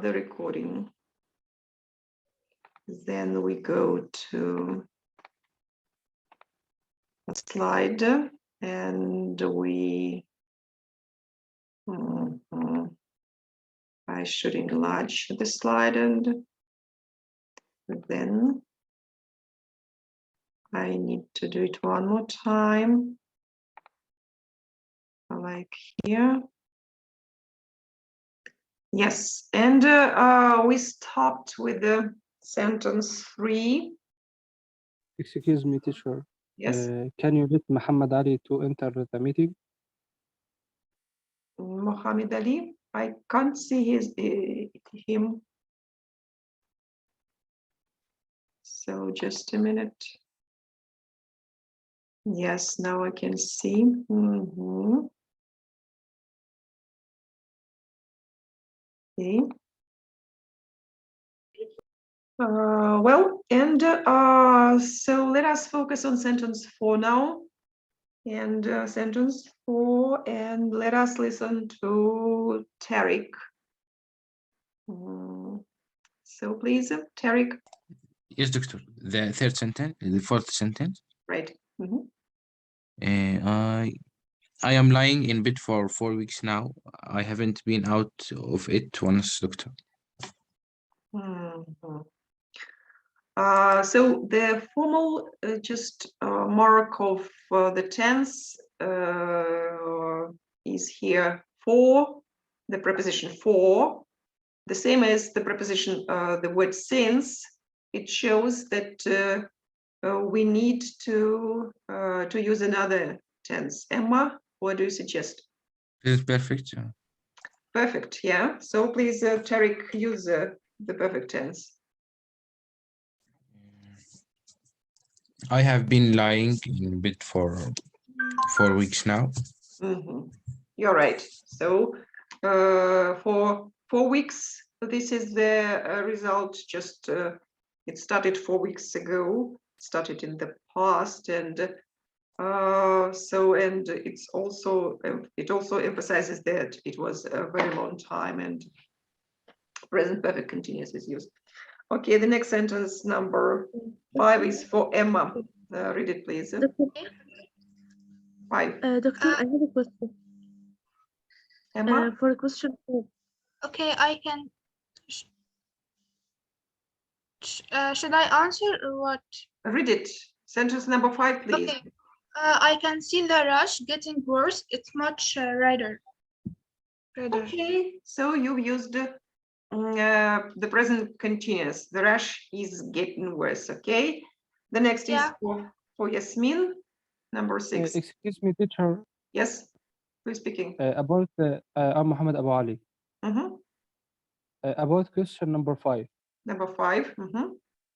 the recording. Then we go to a slide and we I should enlarge the slide and then I need to do it one more time, like here. Yes, and we stopped with the sentence 3. Excuse me, teacher. Yes, Can you let Muhammad Ali to enter the meeting? Muhammad Ali. I can't see him. So just a minute. Yes, now I can see. Okay. Well, and so let us focus on sentence 4 now. And sentence 4, and let us listen to Tariq. So please, Tariq. Yes, doctor. The third sentence, the fourth sentence. Right. I am lying in bed for 4 weeks now. I haven't been out of it once, doctor. So the formal just mark of the tense is here for, the preposition for, the same as the preposition, the word since. It shows that we need to use another tense. Emma, what do you suggest? This is perfect. Perfect, yeah. So please, Tariq, use the perfect tense. I have been lying in bed for 4 weeks now. You're right. So for 4 weeks, this is the result. Just it started 4 weeks ago, started in the past, and so, and it's also, it also emphasizes that it was a very long time, and present perfect continuous is used. Okay, the next sentence, number 5, is for Emma. Read it, please. 5. Doctor, I have a question. Emma? For question 4. Okay, I can. Should I answer or what? Read it. Sentence number 5, please. Okay. I can see the rush getting worse. It's much redder. Okay, so you used the present continuous. The rush is getting worse. Okay. The next is for Yasmin, number 6. Excuse me, teacher. Yes, who's speaking? About I'm Muhammad Abu Ali. About question number 5. Number 5.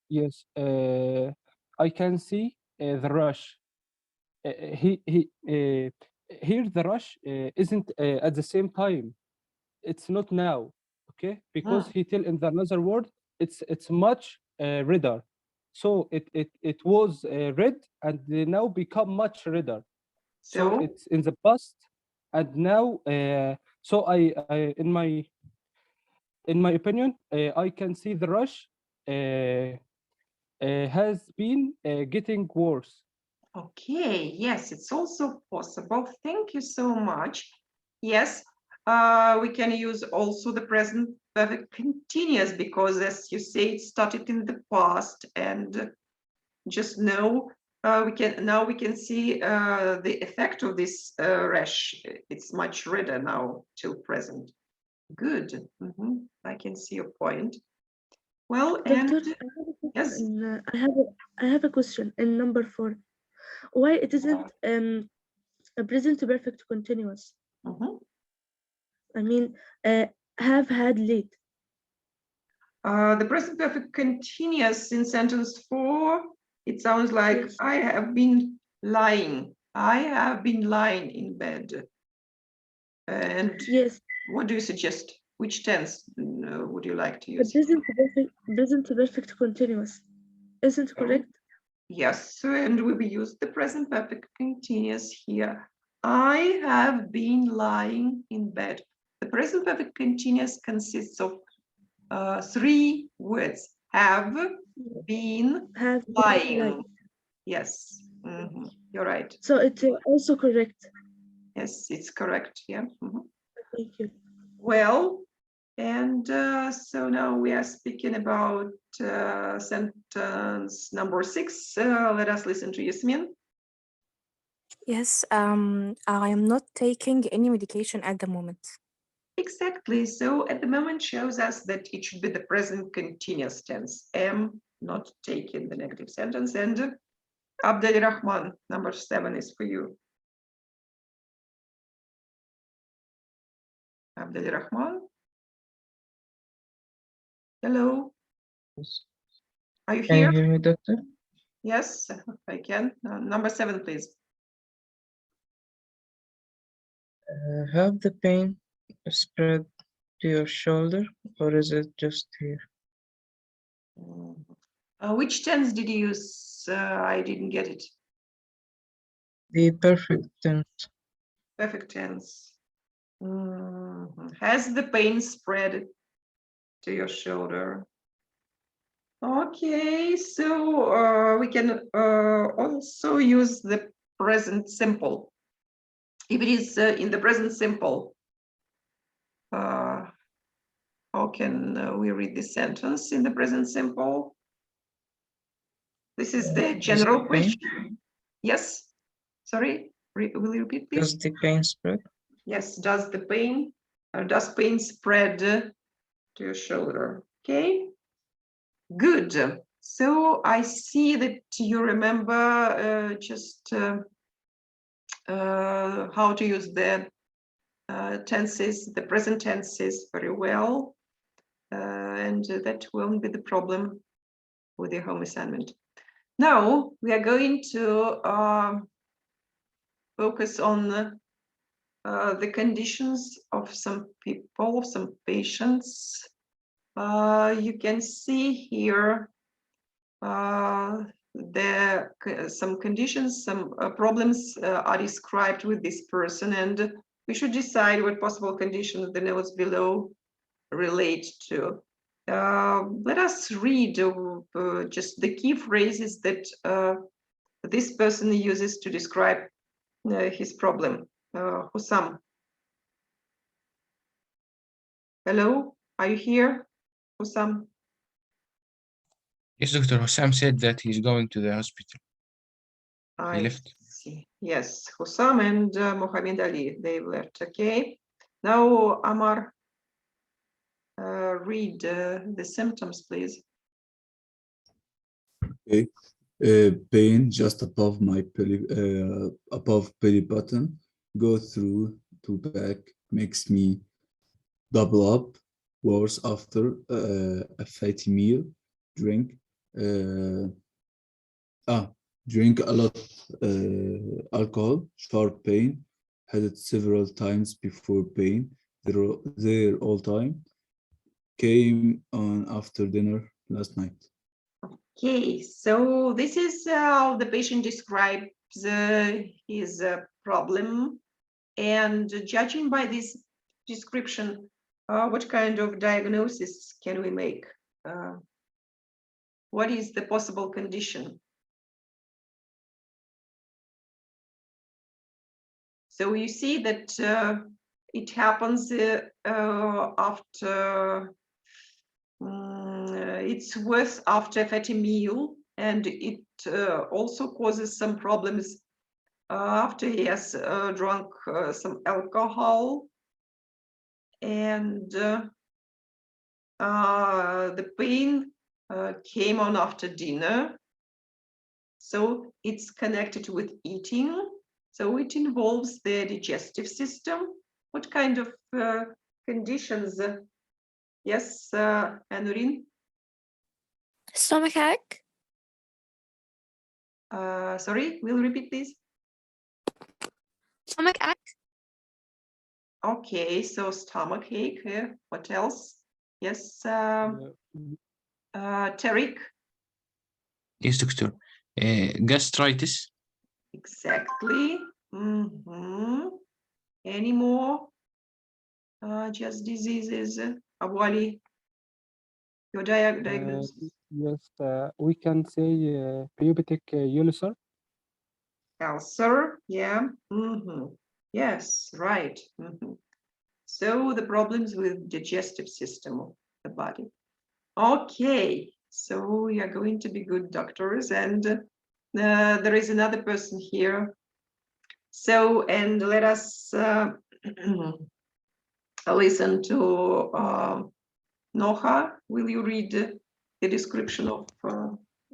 Yes, I can see the rush. Here the rush isn't at the same time. It's not now, okay? Because he tell in the another word, it's much redder. So it was red and they now become much redder. So it's in the past, and now so I in my opinion, I can see the rush has been getting worse. Okay, yes, it's also possible. Thank you so much. Yes, we can use also the present perfect continuous because, as you say, it started in the past, and just know we can see the effect of this rash. It's much redder now till present. Good. I can see your point. Well, Doctor, and yes, I have a question in number 4. Why it isn't a present perfect continuous? I mean, have had late. The present perfect continuous in sentence 4, it sounds like Yes. I have been lying. I have been lying in bed. And Yes, what do you suggest? Which tense would you like to use? present perfect continuous. Isn't correct? Yes, and we will use the present perfect continuous here. I have been lying in bed. The present perfect continuous consists of Three words. Have been Have lying. lying. Yes, you're right. So it's also correct. Yes, it's correct. Yeah. Thank you. Well, and so now we are speaking about sentence number 6. Let us listen to Yasmin. Yes, I am not taking any medication at the moment. Exactly. So at the moment shows us that it should be the present continuous tense. Am not taking the negative sentence. And Abdel Rahman, number 7 is for you. Abdel Rahman. Hello. Are you Can here? you hear me, doctor? Yes, I can. Number 7, please. Have the pain spread to your shoulder, or is it just here? Which tense did you use? I didn't get it. The perfect tense. Perfect tense. Has the pain spread to your shoulder? Okay, so we can also use the present simple. If it is in the present simple, how can we read this sentence in the present simple? This is the general question. Yes. Sorry, will you repeat, please? Does the pain spread? Yes, does pain spread to your shoulder? Okay, good. So I see that you remember just how to use the tenses, the present tenses very well. And that won't be the problem with your home assignment. Now we are going to focus on the conditions of some people, some patients. You can see here some conditions, some problems are described with this person, and we should decide what possible conditions the notes below relate to. Let us read just the key phrases that this person uses to describe his problem. Hussam. Hello, are you here, Hussam? Yes, Dr. Hussam said that he's going to the hospital. He I left. see. Yes, Hussam and Mohammed Ali, they left. Okay. Now, Amar, read the symptoms, please. Okay. Pain just above my belly button, go through to back, makes me double up, worse after a fatty meal, drink a lot alcohol, sharp pain, had it several times before pain, there all time, came on after dinner last night. Okay, so this is how the patient describes his problem, and judging by this description, what kind of diagnosis can we make? What is the possible condition? So you see that it happens after it's worse after a fatty meal, and it also causes some problems after he has drunk some alcohol, and the pain came on after dinner. So it's connected with eating. So it involves the digestive system. What kind of conditions? Yes, Anurin? Stomachache? Sorry, will you repeat, please? Stomachache? Okay, so stomach ache. What else? Yes, Tariq? Yes, Doctor. Gastritis. Exactly. Any more just diseases? Abu Ali? Your diagnosis. Yes, we can say pubic ulcer. Ulcer, yeah. Yes, right. So the problems with digestive system of the body. Okay, so we are going to be good doctors, and there is another person here. So, and let us listen to Noha. Will you read the description of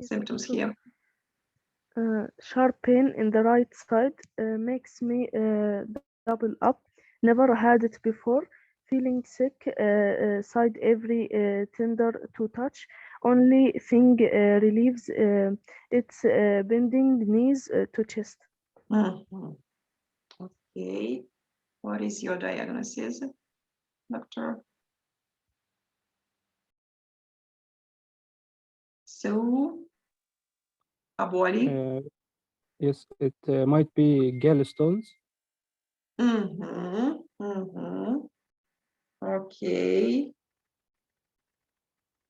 symptoms here? Sharp pain in the right side makes me double up. Never had it before. Feeling sick, side every tender to touch. Only thing relieves it's bending knees to chest. Okay, what is your diagnosis, doctor? So, a body. Yes, it might be gallstones. Okay.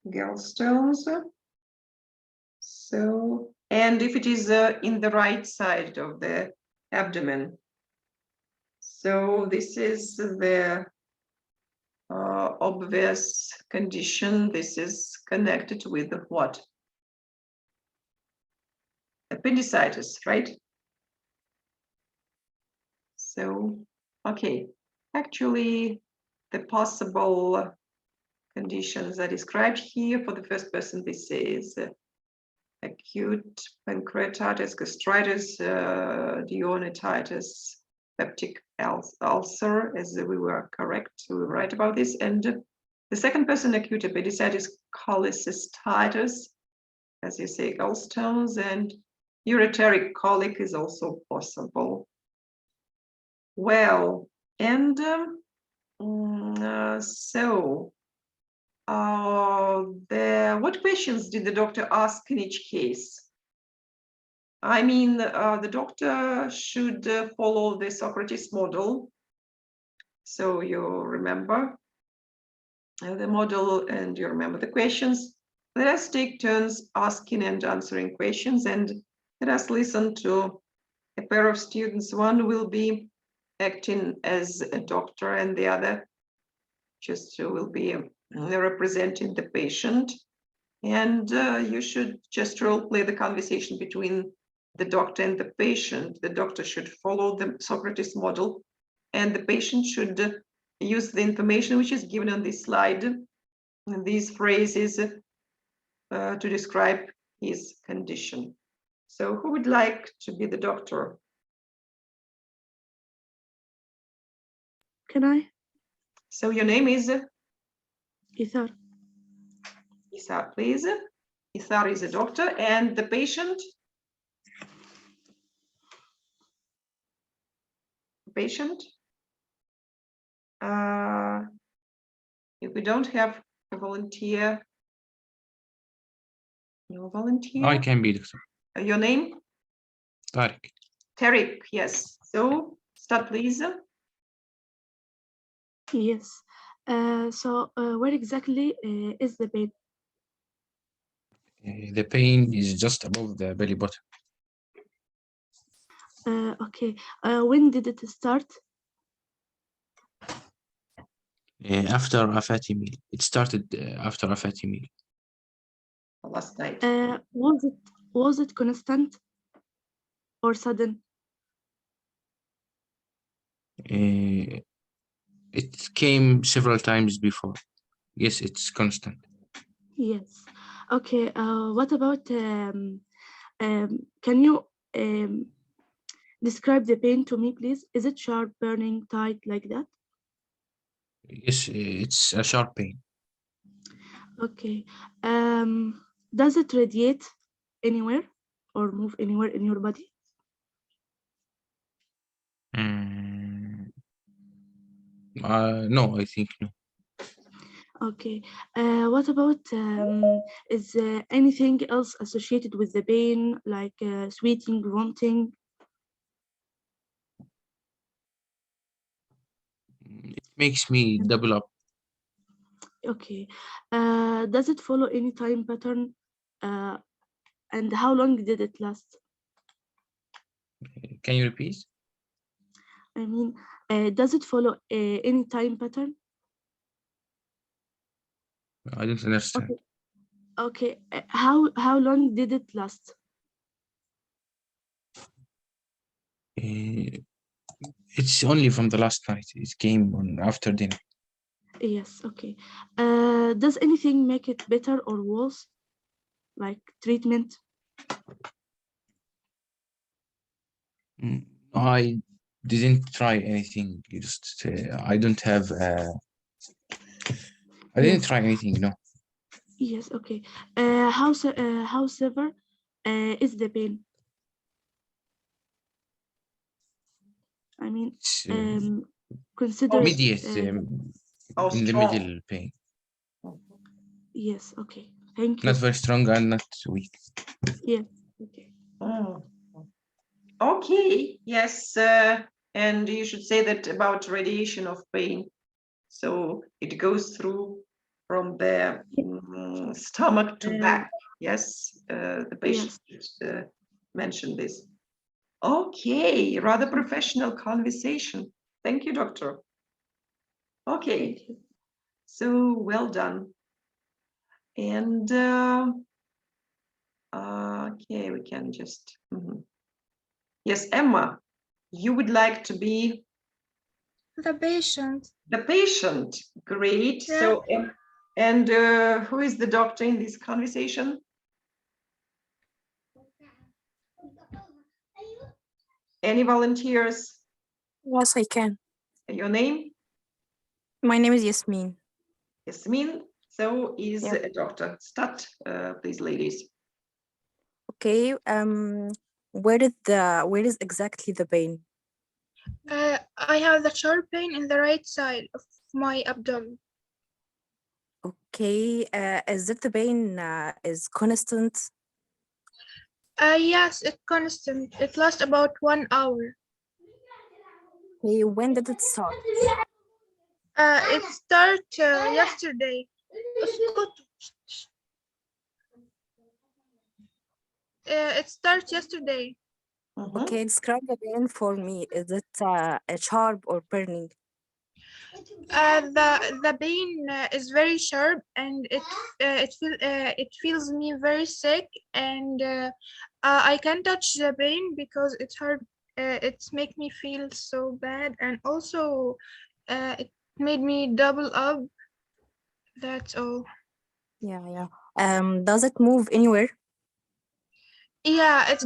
Gallstones. So, and if it is in the right side of the abdomen. So this is the obvious condition. This is connected with what? Appendicitis, right? So, okay. Actually, the possible conditions are described here. For the first person, this is acute pancreatitis, gastritis, duodenitis, peptic ulcer, as we were correct to write about this. And the second person, acute appendicitis, cholecystitis, as you say, gallstones, and ureteric colic is also possible. Well, and what questions did the doctor ask in each case? I mean, the doctor should follow the Socrates model. So you remember the model and you remember the questions. Let us take turns asking and answering questions, and let us listen to a pair of students. One will be acting as a doctor and the other just will be representing the patient. And you should just role play the conversation between the doctor and the patient. The doctor should follow the Socrates model, and the patient should use the information which is given on this slide, and these phrases to describe his condition. So who would like to be the doctor? Can I? So your name is? Ithar. Ithar, please. Ithar is a doctor, and the patient? Patient. If we don't have a volunteer, no volunteer. I can be doctor. Your name? Tariq. Tariq, yes. So start, please. Yes. So where exactly is the pain? The pain is just above the belly button. Okay. When did it start? After a fatty meal. It started after a fatty meal. Last night. Was it constant or sudden? It came several times before. Yes, it's constant. Yes. Okay. What about can you describe the pain to me, please? Is it sharp, burning, tight, like that? Yes, it's a sharp pain. Okay. Does it radiate anywhere or move anywhere in your body? No, I think no. Okay. What about is anything else associated with the pain, like sweating, vomiting? It makes me double up. Okay. Does it follow any time pattern? And how long did it last? Can you repeat? I mean, does it follow any time pattern? I don't understand. Okay. Okay. How long did it last? It's only from the last night. It came on after dinner. Yes. Okay. Does anything make it better or worse? Like treatment? I didn't try anything. Just I don't have. I didn't Yes. try anything. No. Yes. Okay. How severe is the pain? I mean, It's consider. immediate. How In the strong? middle pain. Yes. Okay. Thank you. Not very strong and not weak. Yes. Okay. Mm. Okay, yes, and you should say that about radiation of pain. So it goes through from the stomach to back. Yes, the patient mentioned this. Okay, rather professional conversation. Thank you, doctor. Okay, so well done. And okay, we can just. Yes, Emma, you would like to be The patient. the patient. Great. Yeah. So, and who is the doctor in this conversation? Any volunteers? Yes, I can. Your name? My name is Yasmin. Yasmin. So is Yeah. a doctor. Start, please, ladies. Okay. Where is exactly the pain? I have the sharp pain in the right side of my abdomen. Okay. Is it the pain is constant? Yes, it's constant. It lasts about 1 hour. Okay. When did it start? It started yesterday. It started yesterday. Okay. Describe the pain for me. Is it a sharp or burning? The pain is very sharp, and it feels me very sick, and I can't touch the pain because it's hard. It's make me feel so bad, and also it made me double up. That's all. Yeah. Does it move anywhere? Yeah, it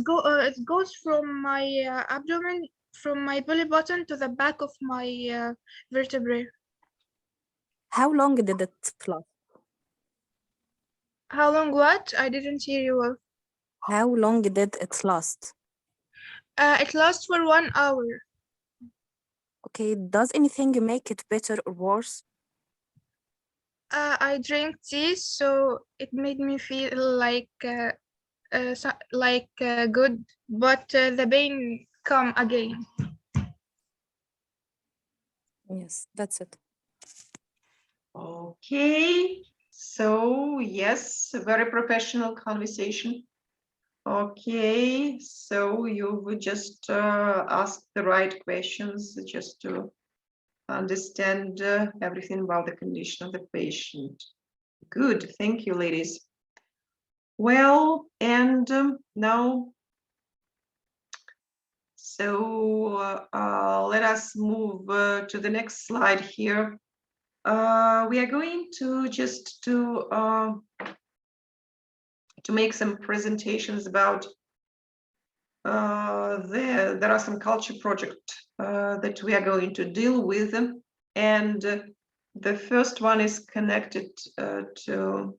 goes from my abdomen, from my belly button to the back of my vertebrae. How long did it last? How long? What? I didn't hear you well. How long did it last? It lasts for 1 hour. Okay. Does anything make it better or worse? I drank tea, so it made me feel like good, but the pain come again. Yes, that's it. Okay. So yes, a very professional conversation. Okay, so you would just ask the right questions just to understand everything about the condition of the patient. Good, thank you, ladies. Well, and now, so let us move to the next slide here. We are going to just to make some presentations about there are some culture projects that we are going to deal with, and the first one is connected to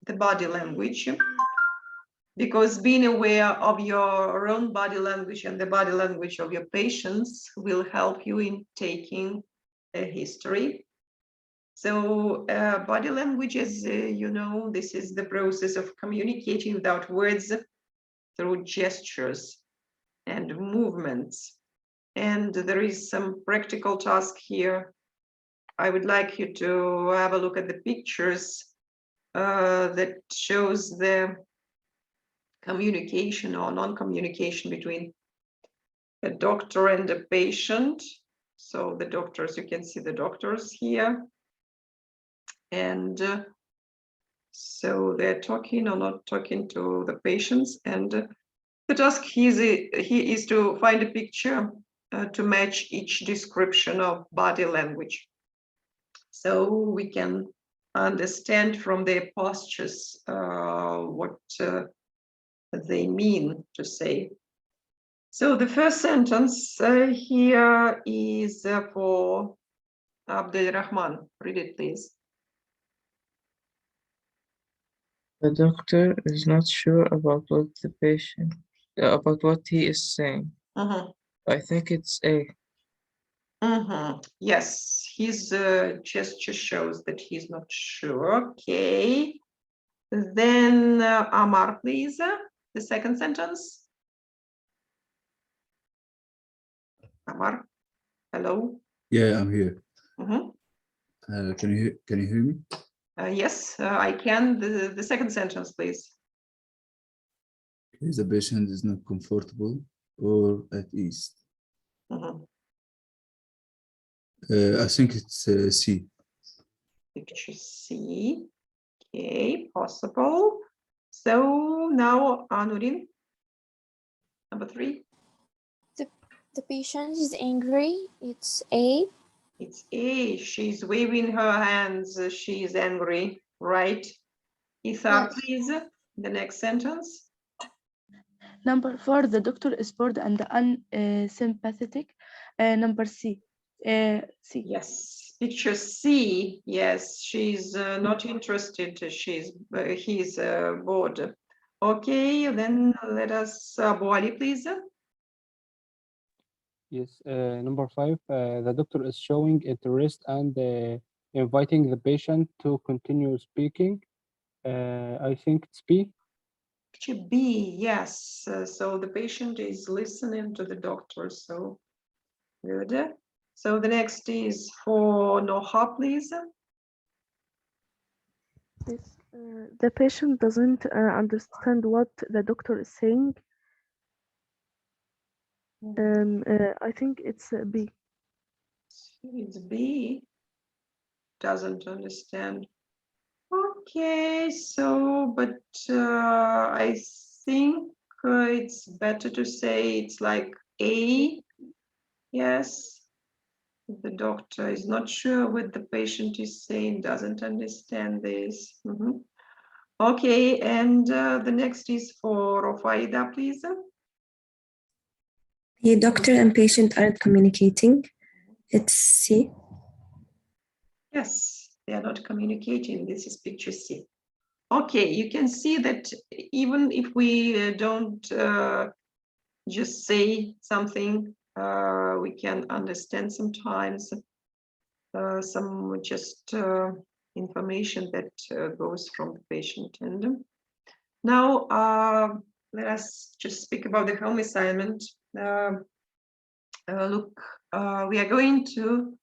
the body language, because being aware of your own body language and the body language of your patients will help you in taking a history. So body language, as you know, this is the process of communicating without words through gestures and movements. And there is some practical task here I would like you to have a look at the pictures that shows the communication or non-communication between a doctor and a patient. So the doctors, you can see the doctors here. And so they're talking or not talking to the patients. And the task he is to find a picture to match each description of body language. So we can understand from their postures what they mean to say. So the first sentence here is for Abdelrahman. Read it, please. The doctor is not sure about what the patient, about what he is saying. I think it's A. Yes, his gesture shows that he's not sure. Okay. Then Amar, please. The second sentence. Amar, hello. Yeah, I'm here. Mhm. Can you hear me? Yes, I can. The second sentence, please. Is the patient is not comfortable or at ease? Mhm. I think it's C. Picture C. Okay, possible. So now Anurin, number 3. The patient is angry. It's A. It's A. She's waving her hands. She's angry, right? Ithar, Yes. please. The next sentence. Number 4, the doctor is bored and unsympathetic. Number C. C. Yes. Picture C. Yes, she's not interested. He's bored. Okay, then let us Abu Ali, please. Yes, number 5, the doctor is showing interest and inviting the patient to continue speaking. I think it's B. Picture B, yes. So the patient is listening to the doctor. So good. So the next is for Noha, please. Yes, the patient doesn't understand what the doctor is saying. I think it's B. It's B. Doesn't understand. Okay, so, but I think it's better to say it's like A. Yes. The doctor is not sure what the patient is saying, doesn't understand this. Okay, and the next is for Rofaida, please. The doctor and patient aren't communicating. It's C. Yes, they are not communicating. This is picture C. Okay, you can see that even if we don't just say something, we can understand sometimes some just information that goes from the patient. And now let us just speak about the home assignment. Look, we are going to,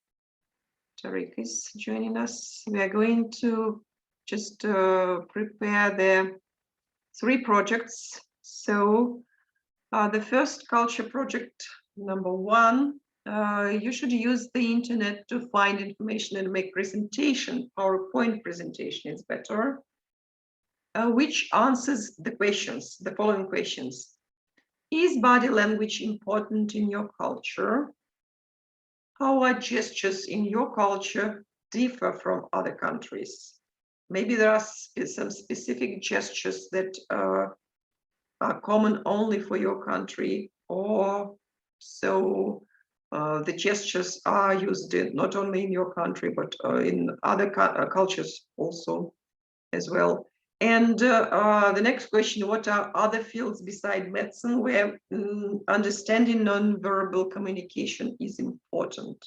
Tariq is joining us. We are going to just prepare the 3 projects. So the first culture project, number 1, you should use the internet to find information and make presentation. PowerPoint presentation is better, which answers the questions, the following questions. Is body language important in your culture? How are gestures in your culture differ from other countries? Maybe there are some specific gestures that are common only for your country, or so the gestures are used not only in your country, but in other cultures also as well. And the next question, what are other fields beside medicine where understanding non-verbal communication is important?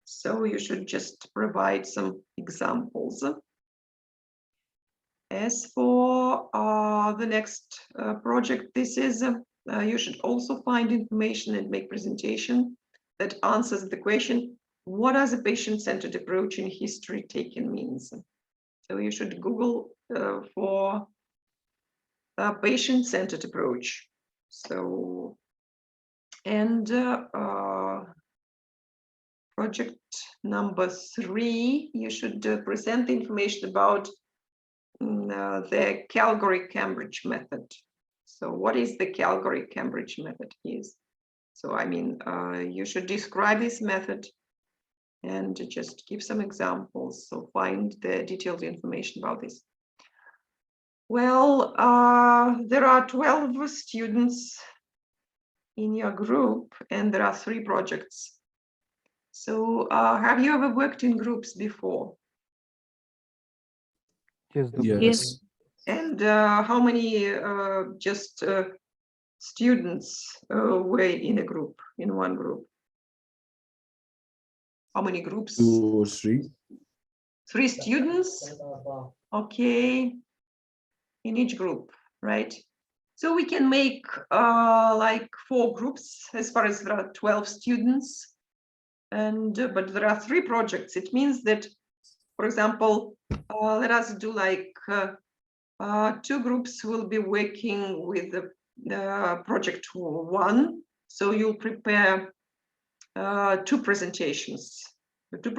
So you should just provide some examples. As for the next project, this is, you should also find information and make presentation that answers the question, what does a patient-centered approach in history taken means? So you should Google for a patient-centered approach. So, and project number 3, you should present the information about the Calgary-Cambridge method. So what is the Calgary-Cambridge method is? So I mean, you should describe this method and just give some examples. So find the detailed information about this. Well, there are 12 students in your group and there are 3 projects. So have you ever worked in groups before? Yes, Doctor. Yes. And how many students were in a group, in one group? How many groups? 2 or 3. 3 students, okay, in each group, right? So we can make like 4 groups as far as there are 12 students, and but there are 3 projects. It means that, for example, let us do like 2 groups will be working with the project 1. So you'll prepare 2 presentations, 2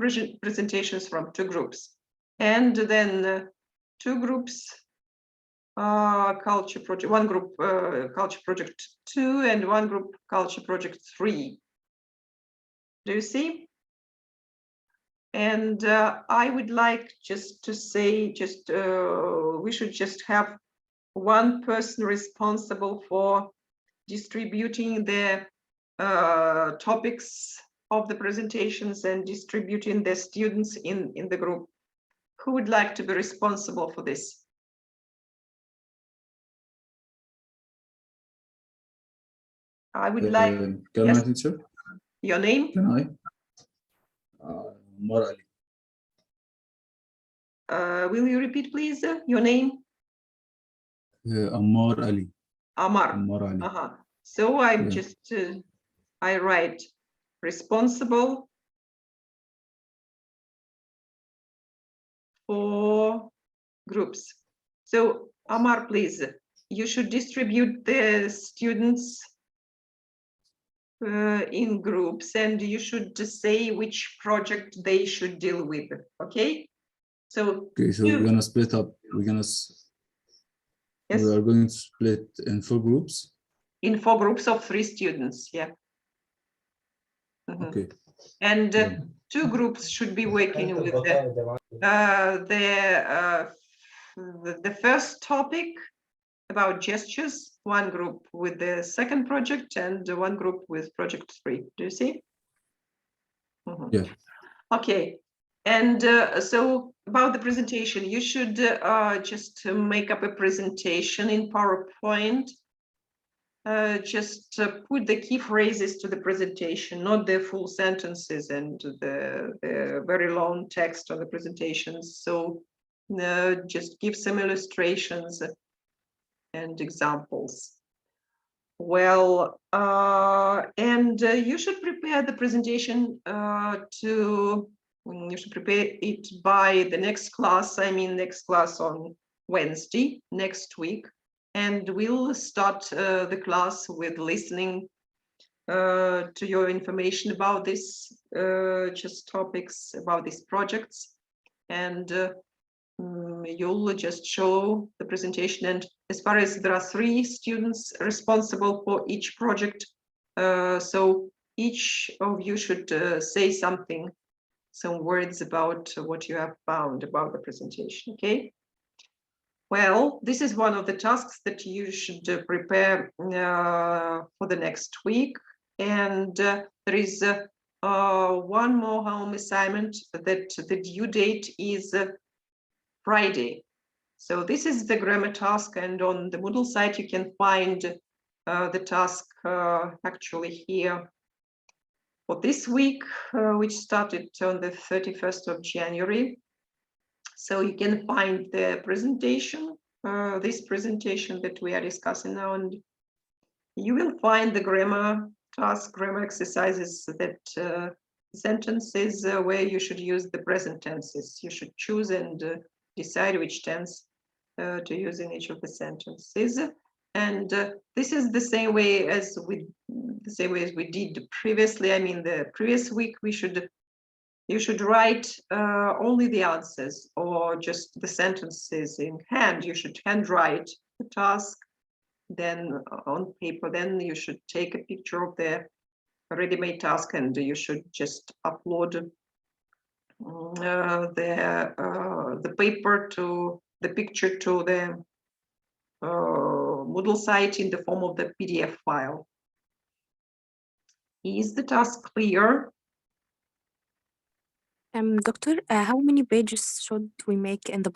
presentations from 2 groups, and then 2 groups culture project, 1 group culture project 2 and 1 group culture project 3. Do you see? And I would like just to say, we should just have 1 person responsible for distributing the topics of the presentations and distributing the students in the group. Who would like to be responsible for this? I would like. Can Yes. I, teacher? Your name? Can I? Ammar Ali. Will you repeat, please, your name? Ammar Ali. Ammar. Ammar Ali. So I'm Yeah. just, I write responsible for groups. So Ammar, please, you should distribute the students in groups, and you should just say which project they should deal with, okay? So Okay, so we're gonna split up. Yes. We are going to split in 4 groups. In 4 groups of 3 students, yeah. Okay. And 2 groups should be working with the first topic about gestures, 1 group with the second project and 1 group with project 3. Do you see? Yeah. Okay. And so about the presentation, you should just make up a presentation in PowerPoint. Just put the key phrases to the presentation, not the full sentences and the very long text on the presentations. So just give some illustrations and examples. Well, and you should prepare the presentation you should prepare it by the next class, next class on Wednesday, next week. And we'll start the class with listening to your information about this, just topics about these projects. And you'll just show the presentation. And as far as there are 3 students responsible for each project, so each of you should say something, some words about what you have found about the presentation, okay? Well, this is one of the tasks that you should prepare for the next week. And there is 1 more home assignment that the due date is Friday. So this is the grammar task, and on the Moodle site you can find the task actually here for this week, which started on the 31st of January. So you can find the presentation, this presentation that we are discussing now, and you will find the grammar task, grammar exercises that sentences where you should use the present tenses. You should choose and decide which tense to use in each of the sentences. And this is the same way as we did previously. I mean, the previous week you should write only the answers or just the sentences in hand. You should handwrite the task, then on paper. Then you should take a picture of the ready-made task, and you should just upload the paper to the picture to the Moodle site in the form of the PDF file. Is the task clear? Doctor, how many pages should we make in the